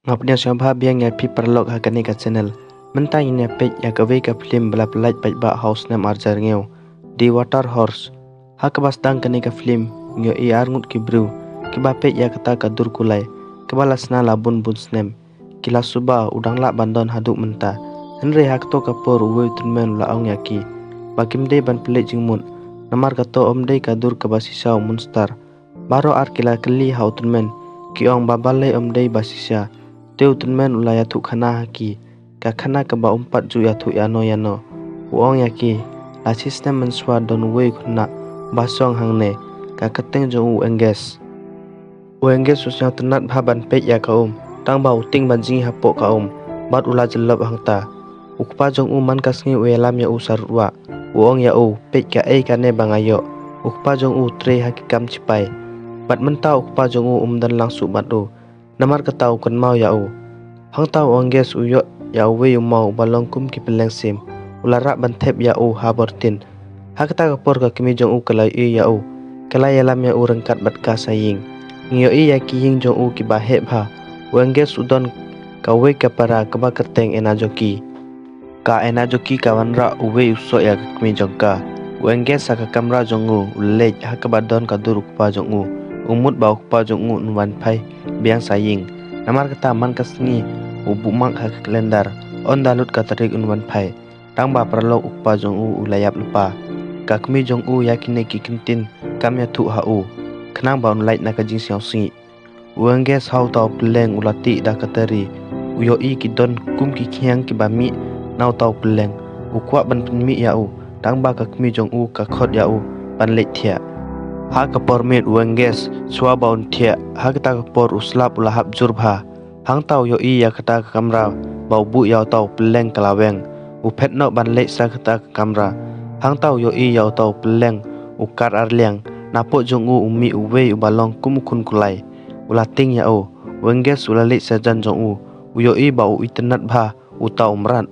Ngapnya syabha biang ya pi perlok hakani ka channel. Mentang ini page ya kawe ka film belap light page ba house nam arjar ngeu. Di water horse. Hak bastang kani ka film ngeu I arngut ki bru. Kiba page ya kata ka dur kulai. Kiba lasna labun bun snem. Kila suba udang lak bandon haduk menta. Henry hak to kapor uwe tunmen la ong yaki. Bakim de ban pelik jingmun. Namar kato om de ka dur ka basisa munstar. Baro ar kila keli hau tunmen. Ki ong babale om de basisa. Teu tunmen ulai atu khana haki. Ka khana ka ba umpat ju atu yano. Uong yaki. La sistem menswa don wei khuna. Basong hangne. Ka keteng jong u engges. U engges susnya tenat baban pek ya kaum. Tang ba uting banjing hapok kaum. Bat ula jelab hangta. Ukpa jong u man kasngi u elam ya u sarwa. Uong ya u pek ka kane bangayo. Ukpa jong u tre hakikam cipai. Bat mentau ukpa jong u dan langsung batu. Namar ketau kan mau ya u. Hang tau ongges uyok ya we mau balong kum ki peleng sim. Ulara bantep ya u habertin. Hak ta kapor ka kimi jong u kalai ya u. Kalai alam ya u rengkat bat ka saying. Ngio ya ki ying jong u ki bahe bha. Ongges udon ka we ka para ka ba keteng ena joki. Ka ena joki ka wanra uwe usok ya kimi jong ka. Ongges sa ka kamera jong u ulej hak ba don ka dur ukpa jong u. Umut ba ukpa jong u nuan pai biang saying. Namar kata man kasni ubu mak hak kalendar. On dalut katarik unwan pai. Tang ba perlo ukpa jong u ulayap lupa. Kakmi jong u yakine ki kintin kam ya tu ha u. Kenang ba unlait na kajing siang singi. Uangges hau tau peleng ulati da katari. Uyo I ki don kum ki kiang ki bami nau tau peleng. Ukwa ban penmi ya u. Tang ba kakmi jong u ka khot ya u. Ban leit thia. Ha kapor mit uangges swa baun thia. Ha kata kapor uslap ulahap jurba. Hang tau yo I ya kata ke kamera. Bau bu yau tau peleng kalaweng. Upet no ban leit sa kata ke kamera. Hang tau yo I yau tau peleng. Ukar arliang. Napok jong u umi uwe ubalong kumukun kulai. Ulating ya u. Uangges ulaleit sa jan jong u. Uyo I bau itenat bah. Utau merat.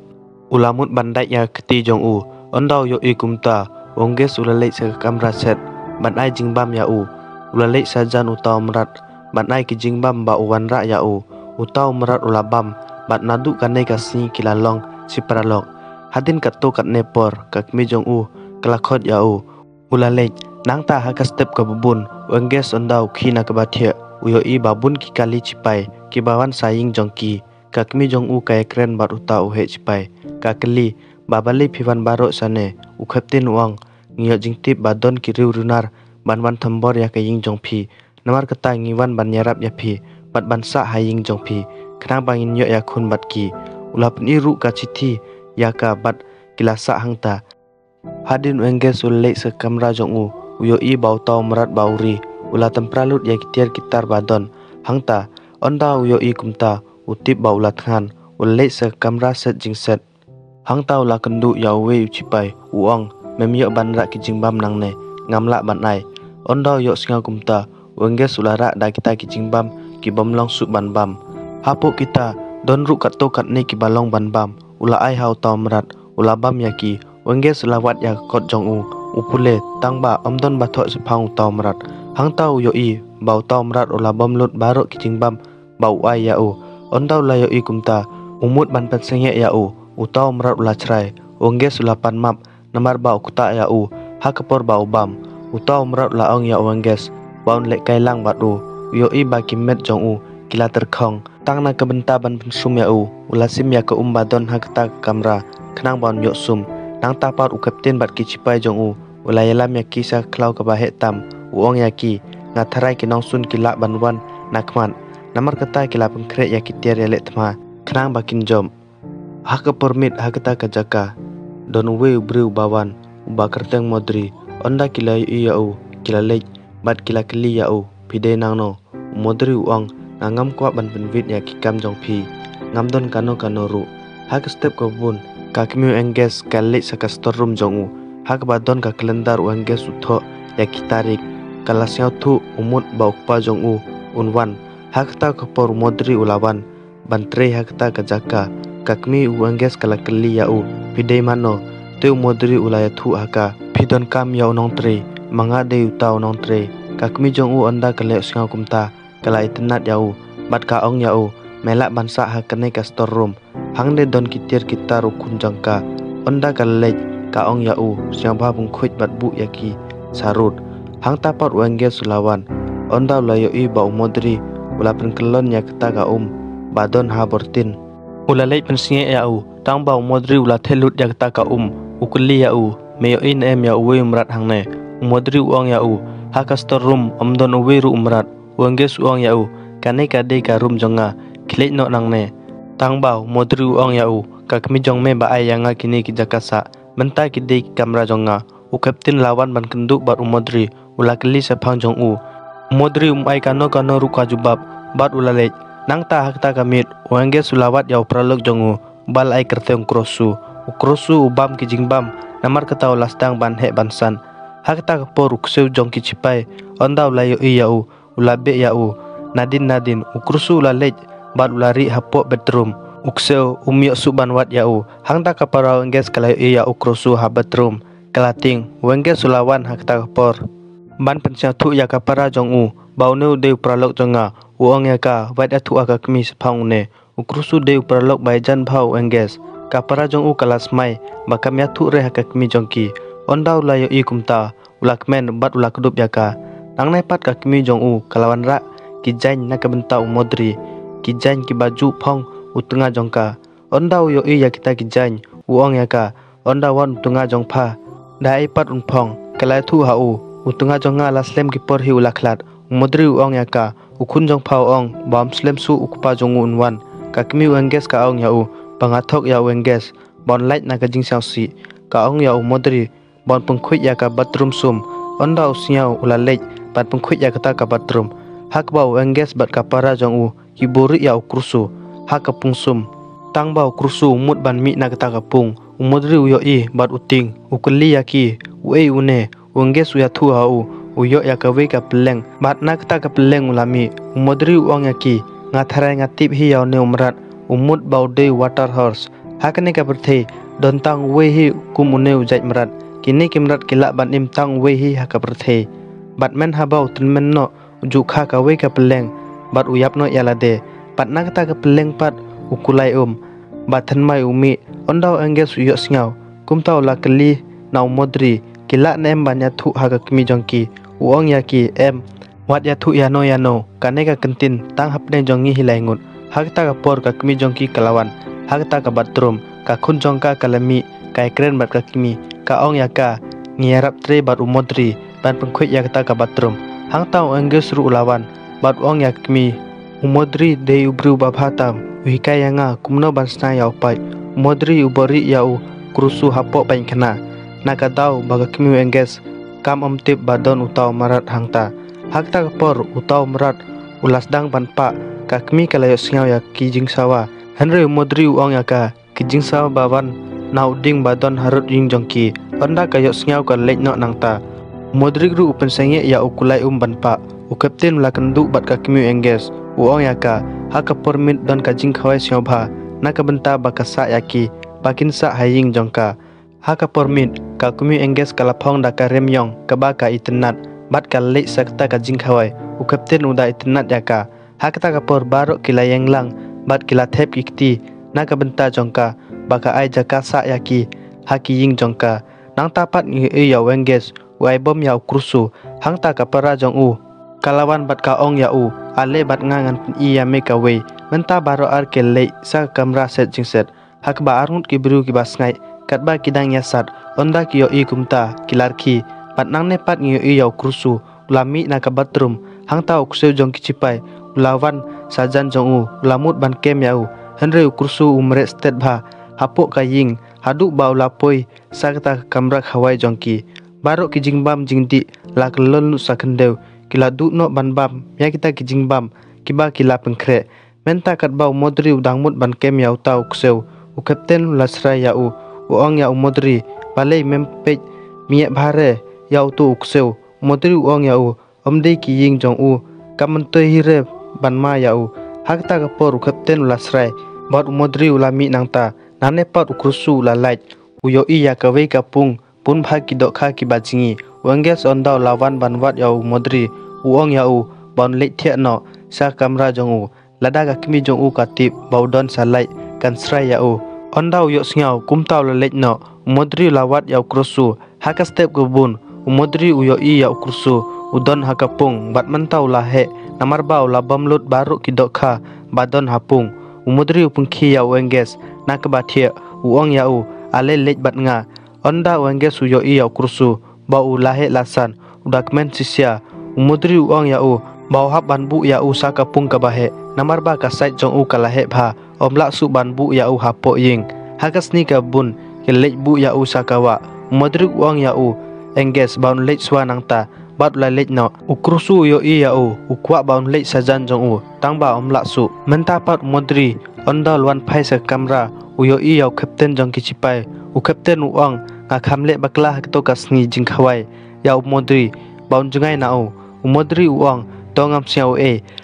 Ulamut bandai ya keti jong u. Ondau yo I kumta. Uangges ulaleit sa kamera set. Ban ai jingbam ya u. Ulaleit sa jan utau merat. Ban ai ki jingbam ba uwanra ya u. Utau merat ulabam. Bat nadu kanai kasni kilalong si paralok. Hadin kato kat nepor. Kakmi jong u. Kelakot ya u. Ulaleit. Nang ta haka step ke bubun. Uangges ondau kina ke batia. Uyo I babun ki kali cipai. Ki bawan saying jong ki. Kakmi jong u kaya keren bat utau he cipai. Kakeli. Babali pivan barok sane. Ukaptin uang. Ngiyok jingtip badon kiriu runar. Ban thambor ya kaying jong pi. Namar kata ngiwan ban nyarap ya pi. Bat bansa haying jong pi. Kenang bangin yok ya kun bat ki. Ulapun iru ka citi. Ya ka bat kilasa hangta. Hadin uangges ulek se kamera jong u. Uyo I bau tau merat bauri. Ula tempralut ya kitiar kitar badon. Hangta. Onda uyo I kumta. Utip bau latngan. Ulek se kamera set jing set. Hangta ula kendu ya uwe ucipai. Uong. Memyok ban rak ki jingbam nang ne. Ngamlak ban ai. Onda yok singa kumta. Uangges ulara da kita ki jingbam. Ki bomlong suk ban bam. Hapuk kita. Don ruk kat to kat ne ki balong ban bam. Ula ai hau tau merat. Ula bam ya ki. Uangges ulawat ya kot jong u. Upule. Tang ba omdon batok sepang tau merat. Hang tau yo I. Bau tau merat ula bom lut barok ki jingbam. Bau ai ya u. Onda ula yo I kumta. Umut ban pensengek ya u. Utau merat ula cerai. Uangges ula pan map. Namar bau kuta ya u. Hakapor bau bam. Utau merat ula ong ya uangges. Baun lek kailang bat u. Yo I bagi met jong u. Kila terkong. Tang na kebenta ban pensum ya u. Ulasim ya ke badon hakta ke kamera. Kenang baun yok sum. Nang tapar u kapten bat ki cipai jong u. Ulayalam ya ki sa klau ke bahek tam. Uong ya ki. Ngatarai ki nongsun ki lak ban wan. Nakman. Namar kata kila pengkret ya ki tiar ya lek tema. Kenang bakin jom. Haka permit hakta ke jaka. Don uwe ubriu bawan. Uba kerteng modri. Onda kila ya u. Kila lej. Bat kila keli ya u. Pide nang no. Modri uang. Ngam kuat ban penvit ya ki kam jong pi. Ngam don kano ru. Haka step ke bun. Kakmi uangges kalik sa ka storeroom jong u. Haka badon ka kalendar uangges uthok ya ki tarik. Kalasyaw tu umut ba ukpa jong u. Unwan. Haka ta kapor modri ulawan. Bantre haka ta ka jaka. Kakmi uangges kala keli ya u. Pide mano. Teu modri ulaya tu haka. Pidon kam ya unong tre. Manga de utau nong tre. Kakmi jong u onda kalek singa kumta. Kala itenat ya u. Bat ka ong ya u. melak bansa hakane ka store room hangde don kitir kita rukun jangka onda kalej ka ong yau siang ba bung khuit bat bu yaki sarut hang tapat wenge sulawan onda layo I ba umodri ula penkelon ya kita ka badon ha bortin ula lej pensinge yau tang ba umodri ula thelut ya kita ka ukuli yau meyo in em ya uwe umrat hangne umodri uang yau ha ka store room amdon uwe ru umrat wenge suang yau kane ka de ka room jonga klej no nangne tang bau modri uang yau ka kami jong me ba ai yanga kini ki jakasa menta ki de kamera jonga u captain lawan ban kenduk bat umodri ula keli sephang jong modri ai kano ru ka jubab bat ula lej nang ta hakta kamit wenge sulawat yau pralok jongu bal ai kerteung krosu ukrosu ubam ki jingbam namar ketau lastang ban he bansan hakta kapor ukseu jong ki cipai onda ula yo yau ula be yau nadin ukrusu ula lej bat ulari hapok bedroom ukseu umyo suban wat yau hangta kapara engges kala ya ukrusu ha bedroom kalating wenge sulawan hakta kapor ban pensia thu ya kapara jong baune de pralok jonga uang ya ka wat athu aka kmi sephang ne ukrusu de pralok baijan phau engges kapara jong kalas mai bakam ya thu re haka kmi jongki onda ula yo kumta ulakmen bat ulak dup ya ka nangnai pat ka kmi jong kalawan ra ki jain na kabenta umodri ki jain ki baju phong utunga jongka onda yo ya kita ki jain uang ya ka onda wan utunga jongpha dai pat unphong kalai thu ha utunga jonga laslem ki por hi ulaklat umodri uang ya ka ukun jong phau ong bam slem su ukpa jong unwan ka kmi wenges ka ong ya pangathok ya wenges bon light na ka jing si ka ong ya umodri bon pengkhuit ya ka bathroom sum onda usiau ulalej pat pengkhuit ya kata ka bathroom hak bau engges bat kapara jong kiburi ya ukrusu hak kapungsum tang bau krusu mut ban mi na kata kapung umodri uyo bat uting ukeli yaki uei une engges uya thu hau uyo ya kawe ka peleng bat na kata ka peleng ulami umodri uang yaki ngatharai ngatip hi yaw ne umrat umut bau de water horse hakane ka berthe dontang we hi kumune ujai merat kini kimrat kila ban im tang we hi hak berthe batman habau tenmen no jukha ka we ka peleng bat uyap no yalade patna kata ka peleng pat ukulai bathan mai umi ondau engges uyo singau kumtau la keli nau modri kila nem banya thu ha ka kmi jongki uong yaki em wat ya thu yano kane ka kentin tang hapne jongi hilaingut hakta ka por ka kmi jongki kalawan hakta ka bathroom ka khun jongka kalami kai kren bat ka kmi ka ong yaka ngiyarap tre bat umodri ban pengkhuit ya kata ka bathroom hang tau engges ru ulawan bat ong yakmi umodri de ubru babhatam wika yanga kumno bansna yau pai umodri ubori yau krusu hapo pain khana nakadau baga kmi engges kam tip badon utau marat hangta hakta kapor utau marat ulasdang banpa kakmi kalayo singau ya kijing sawa henry umodri uang yaka kijing sawa bawan nauding badon harut ying jongki onda kayo singau ka lej no nangta modrik ru upen senge ya ukulai banpa ukapten lakandu bat ka kmi engges uong yaka haka permit don kajing khawai siobha nakabenta bakasa yaki bakin sa haying jongka haka permit ka kmi engges kalaphong daka remyong kabaka itnat bat ka lej sakta kajing khawai ukapten uda itnat yaka hakta kapor barok kila yenglang bat kila thep ikti nakabenta jongka baka ai jakasa yaki haki ying jongka nang tapat ngi ya engges wai bom ya kursu hangta kapara jong kalawan bat ka ong ya ale bat ngangan i ya me ka we menta baro ar ke le sa kamera set jingset hak ba arnut ki bru ki basngai kat ba kidang ya sat onda ki yo kumta kilarki bat nang ne pat ngi ya kursu ulami na ka bathroom hangta ukseu jong ki cipai ulawan sajan jong ulamut ban kem ya henre kursu umre stet bha hapok ka ying hadu ba ulapoi sakta kamera khawai jongki barok ki jingbam jingdi lak lon sakendeu kila du no banbam ya kita ki jingbam kiba kila pengkre menta kat bau modri udangmut ban kem ya utau kseu u kapten lasra ya uong ya modri palei mempe miye bhare ya utu kseu modri uong ya omdei ki ying jong kamentoi hire banma ya hakta ka por kapten lasrai bat modri ulami nangta nane pat ukrusu lalait uyo ya kawe kapung pun bha ki dokha ki bajingi wengges ondau lawan banwat yau modri uong yau bon leit thia no sa kamera jong lada ka kmi jong u katip baudon salai kan srai ya u ondau yo sngau kumtau la lejno modri lawat ya ukrusu haka step gubun modri uyo I ya ukrusu udon hakapung bat mentau la he namar bau la bamlut baru kidokha badon hapung umodri upungki ya wenges nakbathia uong ya u ale lej bat nga onda wenges uyo I ya ukrusu bau lahe lasan udakmen sisia umodri uong ya u bau hab banbu ya u sakapung kabahe namar ba kasait jong u kalahe bha omla su banbu ya u hapo ying hakasni ka bun ke lej bu ya u sakawa umodri uong ya u enges baun lej swanang ta bat la lej no ukrusu yo I ya u ukwa baun lej sajan jong u tangba omla su mentapat modri onda lwan phai sa kamera uyo I ya captain jong kichipai u captain uong nga khamle bakla hakto kasni jingkhawai ya modri baun jungai na u modri uong tongam siau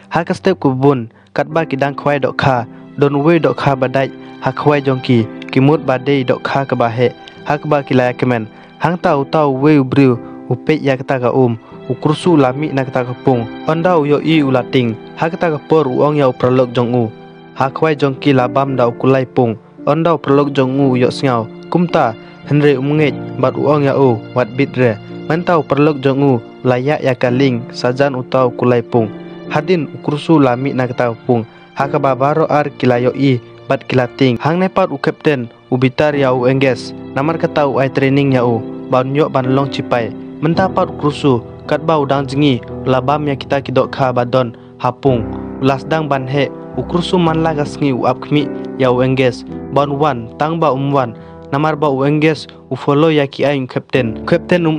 hakastep kubun katba kidang khwai dok kha don we dok kha badai hakhwai jongki kimut badei dok kha kabahe hakba kilaya kemen hangta utau we ubriu upe yakta ka ukursu lami nakta kapung ondau yo I ulating hakta kapor uong ya pralok jong u hakhwai jongki labam da ukulai pung ondau pralok jong u yo sngau kumta henre umngej bat uong ya u wat bitre mentau pralok jong u layak yakaling sajan utau kulai pung hadin ukursu lami nakta pung hakaba baro ar kilayo I bat kilating hang nepat u captain ubitar ya u engges namar kata u ai training ya u baun yo ban long cipai mentapat ukrusu katba udang jingi labam ya kita kidok kha badon hapung ulasdang ban he ukrusu manla gasngi u apkhmi ya u engges ban wan tangba umwan namar ba u engges u follow ya ki ai captain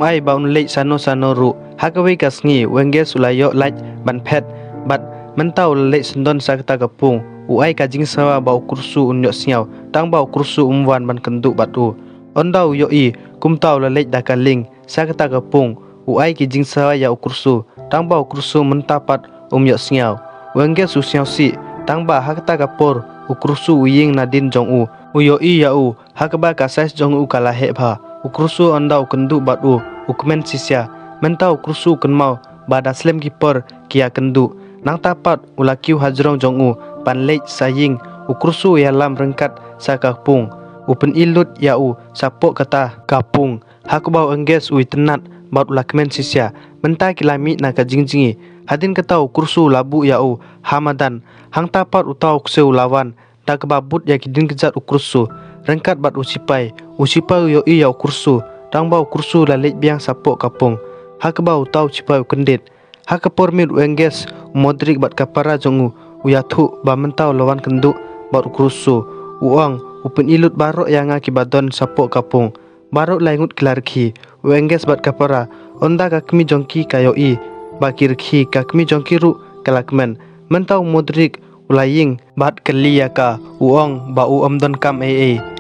ai baun lej sano ru hakawe kasngi u engges ulayo laj ban phet bat mentau lej sendon sakta kapung u ai kajing sawa ba ukrusu unyo siau tangba ukrusu umwan ban kendu batu ondau yo I kumtau la lej dakaling sakta kapung u ai ki jing sawa ya ukursu tangba ukursu mentapat yo siau wenge su siau si tangba hakta kapor ukursu uying nadin jong u uyo I ya u hakba kasais jong u kalahe bha ukursu ondau kendu batu ukmen sisia mentau ukursu kenmau badaslem kiper kia kendu nang tapat ulakiu hajrong jong u panlej saying ukursu ya lam rengkat sakapung upen ilut ya u sapok kata kapung hakbau engges ui tenat baut lakmen sisia menta kilami na ka jingjingi hadin kata ukursu labu ya u hamadan hang tapat utau kseu lawan takbabut ya kidin kejat ukursu rengkat bat usipai yo I ya ukursu tangbau ukursu lalej biang sapok kapung hakbau utau cipai kendit hakapor mit engges modrik bat kapara jongu uyathu ba mentau lawan kenduk bat ukursu uang upen ilut barok yang akibadon sapok kapung barok laingut kilarki uengges bat kapara onda kakmi jongki kayo I bakirki kakmi jongki ru kalakmen mentau modrik ulaying bat keliyaka uong bau omdon kam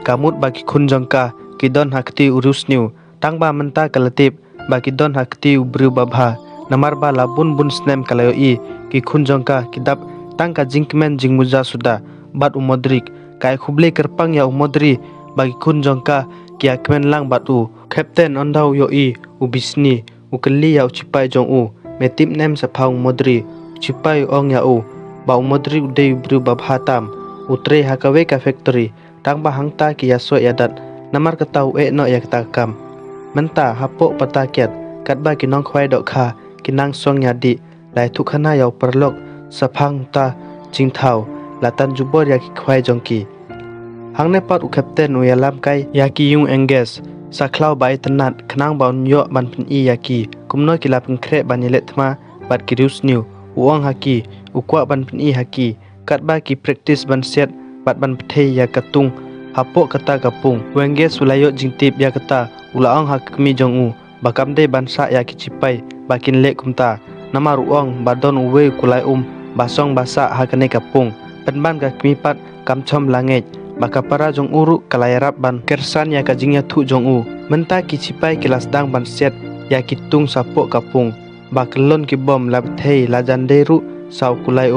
kamut baki kun jongka kidon hakti urusniu tangba menta kalatip baki don hakti ubru babha namar ba labun bun snem kalayo I ki kun jongka kidap tangka jingkmen jingmuja suda bat umodrik kai khuble kerpang ya umodri bagi kun jongka kia kmen lang batu captain ondau yo I ubisni ukeli ya ucipai jong u metip nem sapang modri ucipai ong ya u ba umodri udei bru babhatam utre hakawe ka factory tangba hangta kia so yadat namar katau no ya katakam menta hapo patakiat katba kinong khwai dok kha kinang song yadi lai thukhana ya perlok sapang ta jingthau latan jubor ya ki khwai jongki hangne pat u captain u yalam kai ya ki yung engges saklau bai tenat khnang baun yo ban pin I ya ki kumno kilap ngkre banile thma bat kirus new uang haki ukwa ban pin I haki katba ki practice ban set bat ban pthei ya katung hapo kata kapung wengges ulayo jingtip ya kata ulaang hakmi jong u bakamde bansa ya ki cipai bakin le kumta namar uang badon uwe kulai basong basa hakane kapung penban ka kmipat kamchom langej bakapara jong uru kalayarap ban kersan ya kajingnya thu jong u menta kicipai kilas dang ban set ya kitung sapok kapung bakelon ki bom labthei lajanderu sau kulai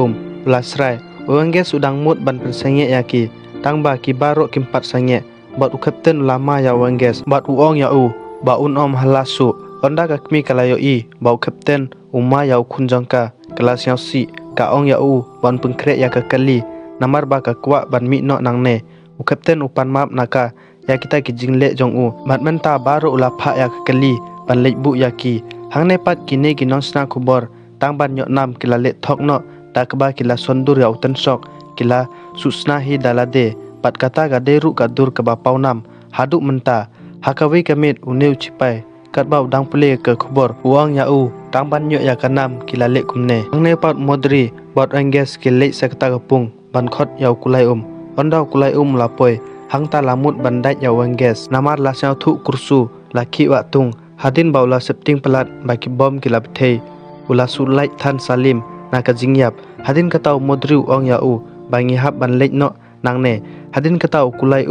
ulasrai uangge sudang mut ban persenge ya ki tangba ki baro kimpat sange bat u captain lama ya uangges bat uong ya u ba unom halasu onda ka kmi kalayo I ba captain uma ya kunjangka kelas yang si ka ong ya u ban pengkrek ya ka kali namar ba ka kwa ban mi no nang ne u kapten upan map naka ya kita ki jingle jong u mat menta baru ula pha ya ka kali ban lek bu ya ki hang ne pat kini ki non sna khubor tang ban nyok nam kila le thok no ta kba kila sondur ya utan sok kila susna hi dalade pat kata ga deru ka dur ka ba paunam haduk menta hakawi kamit uneu chipai kat bau dang pule ke khubor uang ya u tang ban nyo ya kanam kila le kumne angne pat modri bot anges ke le sakta kapung ban khot ya kulai ondau kulai lapoi hangta lamut bandai ya anges namar la syau thu kursu laki wa tung hadin baula septing pelat baki bom kila bthei ula sulai than salim naka jingyap hadin katau modri uang ya u bangi hab ban le no nangne hadin katau kulai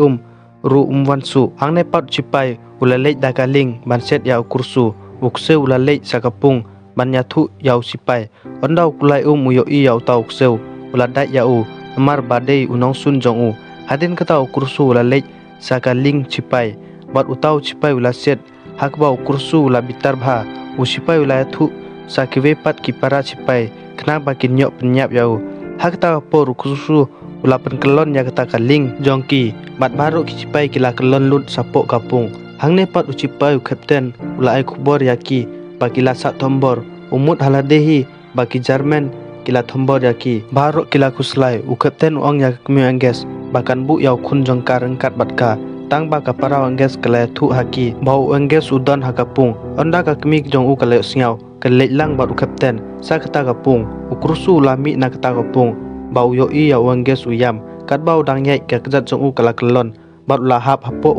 ru wansu hangne pat chipai ulalej dakaling banset yau kursu ukse ulalej sakapung banyathu yau sipai ondau kulai muyo i yau tau kseu uladai yau amar badei unong sun jong u hadin katau kursu ulalej sakaling chipai bat utau chipai ulaset hakbau kursu ulabitar bha usipai ulayathu sakiwe pat kipara chipai kena bakin nyok penyap yau hakta por kursu ulapan kelon ya kata kaling jongki bat baru kicipai kila kelon lut sapok kapung hangne pat ucipai kapten ulai kubor yaki bakila sak tombor umut haladehi baki Jerman kila tombor yaki baru kila kuslai u kapten uang ya kemi angges bahkan bu yau kun jongkar engkat batka tang baka para angges kala thu haki bau angges udon hakapung onda ka kemi jong u kala siau kelek lang bat u kapten sa kata kapung ukrusu lami na kata kapung bau yo i ya angges uyam kat bau dang yai ka kejat jong u kala kelon bat lahap hapo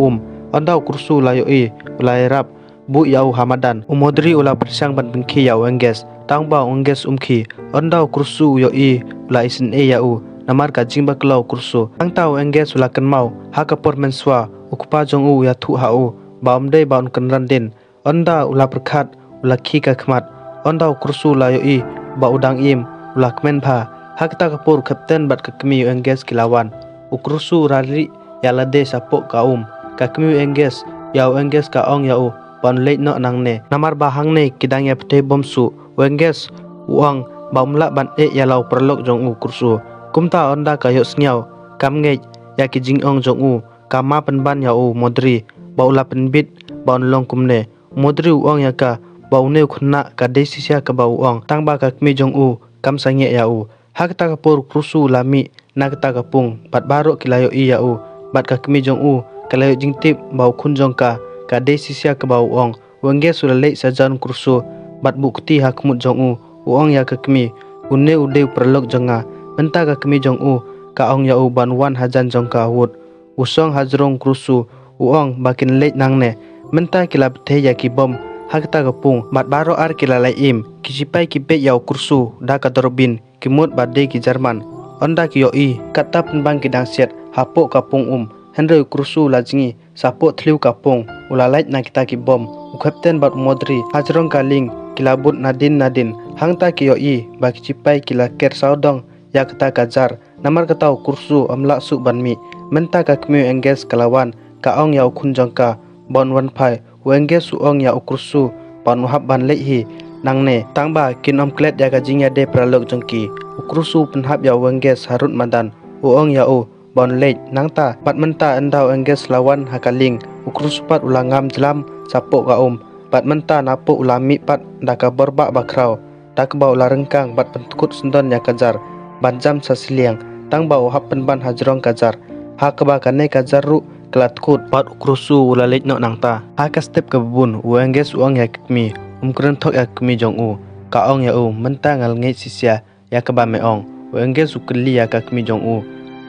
ondau kursu la yo i ulai rap bu yau hamadan umodri ula persang ban bengki yau angges tang bau angges umki ondau kursu yo i ula isin e yau namar ka jingba klau kursu tang tau angges ula kenmau hakapor menswa ukpa jong u ya thu hau baumdei baun kenran din onda ula perkhat ula ki ka khmat ondau kursu la yo i bau dang im ula kmen pha hakta kapur kapten bat ka kemi angges kilawan ukrusu rali yalade sapok kaum kakmi engges yau engges ka ong yau ban leit no nangne namar bahang ne kidang ya pete bomsu engges uang baumla ban e yalau perlok jong u kursu kumta onda kayo snyau kam nge ya ki jing ong jong u kama penban yau modri baula penbit baun long kumne modri uang ya ka baune khunna ka desisia ka bau ong tang ba kakmi jong u kam sange yau hakta kapur kursu lami nakta kapung bat baro kilayo i yau bat kakmi jong u kalayo jingtip bau kunjong ka desisia ka bau ong wengge sulalei sajan kursu bat bukti hakmut jong u uong ya kakmi unne ude perlok jonga menta kakmi jong u ka ong ya u ban wan hajan jong ka wut usong hajrong kursu uong bakin leit nangne menta kilap the ya ki bom hakta kapung bat baro ar kilalai im kisipai kipe yau kursu da ka dorbin kimut bade ki Jerman onda ki yo i kata penbang kidang siat hapo kapung Henry kursu lajingi sapok tliu kapung ulalait na kita ki bom ukapten bat modri hajrong kaling kilabut nadin hangta ki yo i baki cipai kila ker saudong ya kata kajar namar katau kursu amla su banmi menta ka kmi engges kalawan ka ong yau kunjong ka bon wan phai engges su ong ya kursu pan hab ban lehi nangne tangba kinom klet ya ka jingya de pralok jongki kursu penhab ya engges harut madan uong ya bon leit nangta pat menta endau engges lawan hakaling ukrusupat ulangam jelam sapok ka pat menta napo ulami pat daka borba bakrau tak bau larengkang bat pentkut sendon ya kajar banjam sasiliang tang bau hap penban hajrong kajar hakba kane kajar ru kelatkut pat ukrusu ulaleit no nangta haka step ke bun engges uang ya kmi kren thok ya kmi jong u ka ong ya menta ngal ngei sisia ya keba meong engges ukli ya ka kmi jong u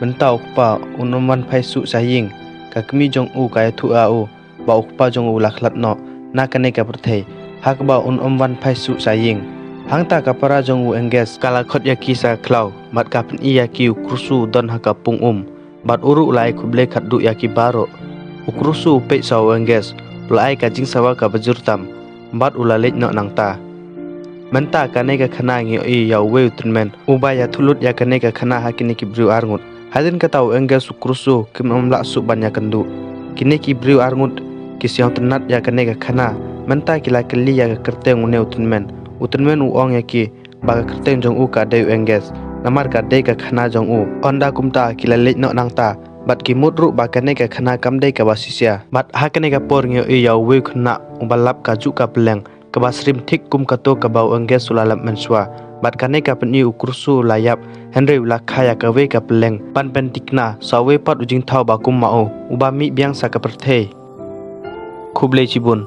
mentau pa unuman phai su saying kakmi jong u kai thu au ba ukpa jong u lakhlat no na kane ka prthei hak ba unumwan phai su saying hangta ka para jong u engges kala khot ya kisa klau mat ka pen iya ki kursu don hakapung bat uru lai kuble khatdu ya ki baro ukrusu pe saw engges lai ka jing sawa ka bajurtam bat ulaleit no nangta menta kane ka khana ngi i yaw we utmen ubaya thulut ya kane ka khana hakini ki bru arngut hadin katau engges ukrusu kimamla su banya kendu kini ki bru arngut kisyang tenat ya kane ka khana menta kila keli ya ka kerteng une utmen uong ya ki baga kerteng jong u ka deu engges namar ka de ka khana jong u onda kumta kilalit no nangta bat ki mudru ba kane ka khana kamdei ka basisia bat hakane ka por ngyo i yaw we khna ubalap ka ju ka pleng ka basrim thik kum ka to ka bau engges sulalam menswa bat kane ka pni ukursu layap henry ula khaya ka we ka pleng pan pen tikna sawe pat ujing thau ba kum mao uba mi biang sa ka perthei khuble chibun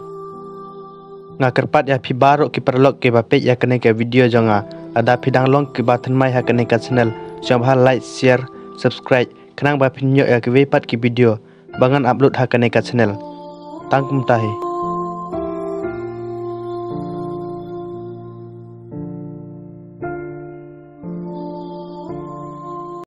nga kerpat ya phi baro ki perlok ke bape ya kane ka video jonga ada phidang long ki bathan mai ha kane ka channel sambha like share subscribe khnang ba phinyo ya ki we pat ki video bangan upload ha kane ka channel tangkum tahi